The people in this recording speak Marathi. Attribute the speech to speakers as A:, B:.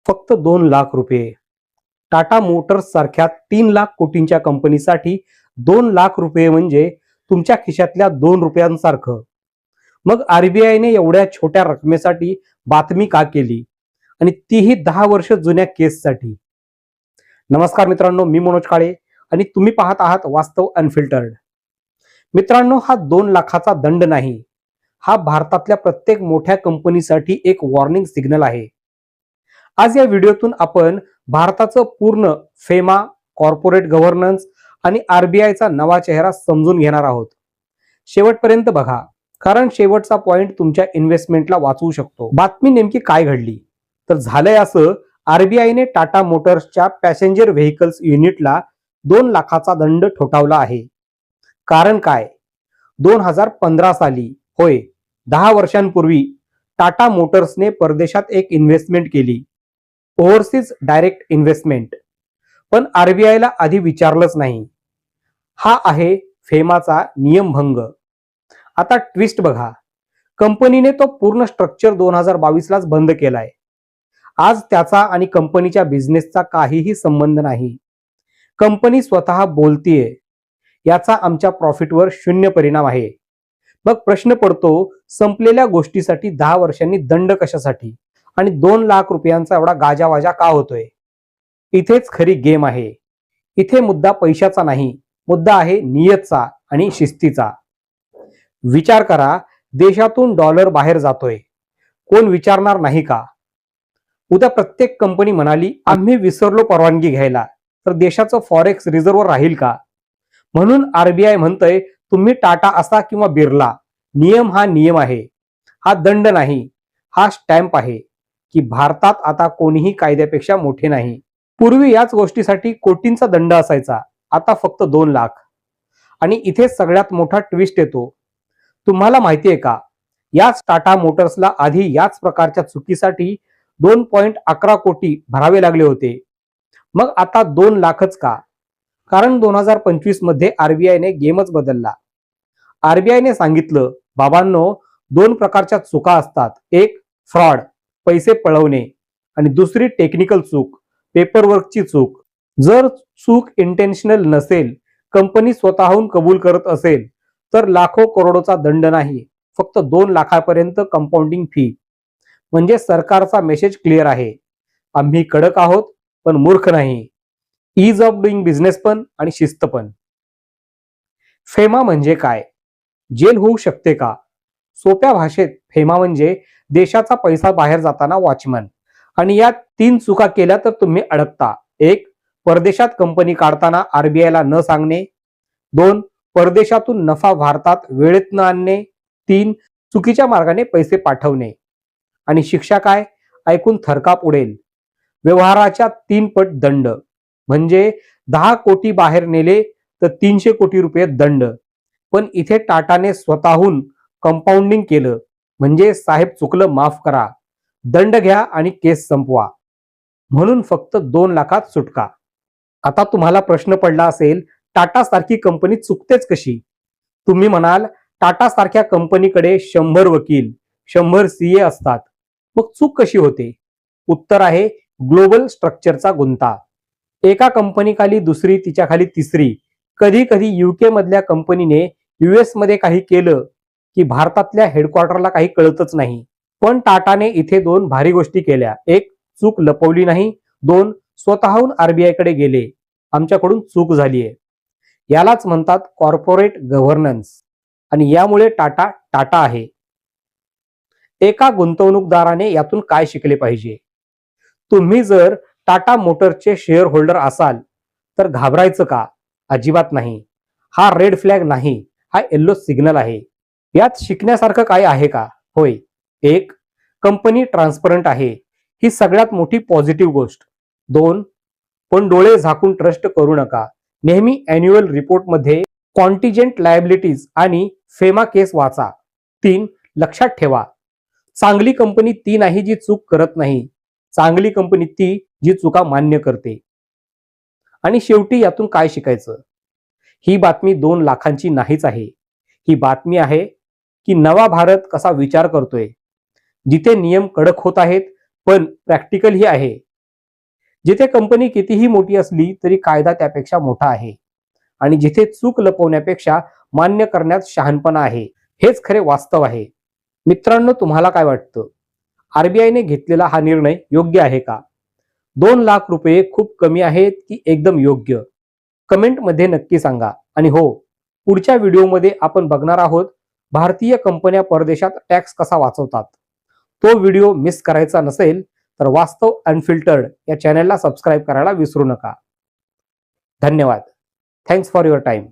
A: फक्त 2 लाख रुपये। टाटा मोटर्स सारख्या 3 लाख कोटींच्या कंपनीसाठी 2 लाख रुपये म्हणजे तुमच्या खिशातल्या 2 रुपयांसारखं। मग आरबीआयने एवढ्या छोट्या रकमेसाठी बातमी का केली आणि तीही 10 वर्ष जुन्या केससाठी? नमस्कार मित्रांनो, मी मनोज काळे आणि तुम्ही पाहत आहात वास्तव अनफिल्टर्ड। मित्रांनो, हा 2 लाखाचा दंड नाही, हा भारतातल्या प्रत्येक मोठ्या कंपनीसाठी एक वॉर्निंग सिग्नल आहे। आज या व्हिडिओतून आपण भारताचं पूर्ण फेमा, कॉर्पोरेट गव्हर्नन्स आणि आरबीआयचा नवा चेहरा समजून घेणार आहोत। शेवटपर्यंत बघा, कारण शेवटचा पॉइंट तुमच्या इन्व्हेस्टमेंटला वाचवू शकतो। बातमी नेमकी काय घडली? तर झालंय असं, आरबीआयने टाटा मोटर्सच्या पॅसेंजर व्हेकल्स युनिटला 2 लाखाचा दंड ठोठावला आहे। कारण काय? 2015 साली, होय 10 वर्षांपूर्वी, टाटा मोटर्सने परदेशात एक इन्व्हेस्टमेंट केली, ओव्हरसीज डायरेक्ट इन्व्हेस्टमेंट। पण आरबीआयला आधी विचारलंच नाही। हा आहे फेमाचा नियमभंग। आता ट्विस्ट बघा, कंपनीने तो पूर्ण स्ट्रक्चर 2022 लाच बंद केलाय। आज त्याचा आणि कंपनीच्या बिझनेसचा काहीही संबंध नाही। कंपनी स्वतः बोलतीये, याचा आमच्या प्रॉफिटवर 0 परिणाम आहे। मग प्रश्न पडतो, संपलेल्या गोष्टीसाठी 10 वर्षांनी दंड कशासाठी आणि 2 लाख रुपयांचा एवढा गाजावाजा का होतोय? इथेच खरी गेम आहे। इथे मुद्दा पैशाचा नाही, मुद्दा आहे नियतचा आणि शिस्तीचा। विचार करा, देशातून डॉलर बाहेर जातोय, कोण विचारणार नाही का? उद्या प्रत्येक कंपनी म्हणाली आम्ही विसरलो परवानगी घ्यायला, तर देशाचं फॉरेक्स रिझर्व्ह राहील का? म्हणून आरबीआय म्हणतंय, तुम्ही टाटा असा किंवा बिर्ला, नियम हा नियम आहे, हा दंड नाही, हा स्टॅम्प आहे की भारतात आता कोणीही कायद्यापेक्षा मोठे नाही। पूर्वी याच गोष्टीसाठी कोटींचा दंड असायचा, आता फक्त 2 लाख। आणि इथे सगळ्यात मोठा ट्विस्ट येतो। तुम्हाला माहितीये का, याच टाटा मोटर्सला आधी याच प्रकारच्या चुकीसाठी 2.11 कोटी भरावे लागले होते। मग आता 2 लाखच का? कारण 2025 मध्ये आरबीआयने गेमच बदलला। आरबीआयने सांगितलं, बाबांनो, 2 प्रकारच्या चुका असतात, एक फ्रॉड, पैसे पळवणे, आणि दुसरी टेक्निकल चूक, पेपरवर्कची चूक। जर चूक इंटेन्शनल नसेल, कंपनी स्वतःहून कबूल करत असेल, तर लाखो करोडोचा दंड नाही, फक्त 2 लाखापर्यंत कंपाऊंडिंग फी। म्हणजे सरकारचा मेसेज क्लिअर आहे, आम्ही कडक आहोत पण मूर्ख नाही, ईज ऑफ डुईंग बिझनेस पण आणि शिस्त पण। फेमा म्हणजे काय? जेल होऊ शकते का? सोप्या भाषेत फेमा म्हणजे देशाचा पैसा बाहेर जाताना वॉचमन। आणि या 3 चुका केल्या तर तुम्ही अडकता। 1, परदेशात कंपनी काढताना आरबीआयला न सांगणे। 2, परदेशातून नफा भारतात वेळेत न आणणे। 3, चुकीच्या मार्गाने पैसे पाठवणे। आणि शिक्षा काय? ऐकून थरकाप उडेल, व्यवहाराच्या 3 पट दंड। म्हणजे 10 कोटी बाहेर नेले तर 300 कोटी रुपये दंड। पण इथे टाटाने स्वतःहून कंपाऊंडिंग केलं, म्हणजे साहेब चुकलं, माफ करा, दंड घ्या आणि केस संपवा। म्हणून फक्त 2 लाखात सुटका। आता तुम्हाला प्रश्न पडला असेल, टाटा सारखी कंपनी चुकतेच कशी? तुम्ही म्हणाल, टाटा सारख्या कंपनीकडे 100 वकील, 100 सीए असतात, मग चूक कशी होते? उत्तर आहे ग्लोबल स्ट्रक्चरचा गुंता। एका कंपनीखाली दुसरी, तिच्याखाली तिसरी, कधी कधी यूके मधल्या कंपनीने यूएस मध्ये काही केलं की भारतातल्या हेडक्वार्टरला काही कळतच नाही। पण टाटाने इथे 2 भारी गोष्टी केल्या। 1, चूक लपवली नाही। 2, स्वतःहून आरबीआय कडे गेले, आमच्याकडून चूक झालीये। यालाच म्हणतात कॉर्पोरेट गव्हर्नन्स, आणि यामुळे टाटा टाटा आहे। एका गुंतवणूकदाराने यातून काय शिकले पाहिजे? तुम्ही जर टाटा मोटर्सचे शेअर होल्डर असाल तर घाबरायचं का? अजिबात नाही। हा रेड फ्लॅग नाही, हा येलो सिग्नल आहे। यात शिकण्यासारखं काय आहे का? होय, 1, कंपनी ट्रान्सपरंट आहे, ही सगळ्यात मोठी पॉझिटिव्ह गोष्ट। 2, पण डोळे झाकून ट्रस्ट करू नका, नेहमी अॅन्युअल रिपोर्टमध्ये कॉन्टिजेंट लायबिलिटीज आणि फेमा केस वाचा। 3, लक्षात ठेवा, चांगली कंपनी ती नाही जी चूक करत नाही, चांगली कंपनी ती जी चुका मान्य करते। आणि शेवटी यातून काय शिकायचं? ही बातमी 2 लाखांची नाहीच आहे। ही बातमी आहे की नवा भारत कसा विचार करतोय, जिथे नियम कडक होत आहेत पण प्रॅक्टिकल ही आहे, जिथे कंपनी कितीही मोठी असली तरी कायदा त्यापेक्षा मोठा आहे आणि जिथे चूक लपवण्यापेक्षा मान्य करण्यात शहाणपणा आहे, हेच खरे वास्तव आहे. मित्रांनो, तुम्हाला काय वाटतं? आरबीआयने घेतलेला हा निर्णय योग्य आहे का? 2 लाख रुपये खूप कमी आहेत की एकदम योग्य? कमेंट मध्ये नक्की सांगा. आणि हो, पुढच्या व्हिडिओमध्ये आपण बघणार आहोत भारतीय कंपन्या परदेशात टॅक्स कसा वाचवतात. तो व्हिडिओ मिस करायचा नसेल तर वास्तव अनफिल्टर्ड या चॅनलला सबस्क्राईब करायला विसरू नका. धन्यवाद. Thanks for your time.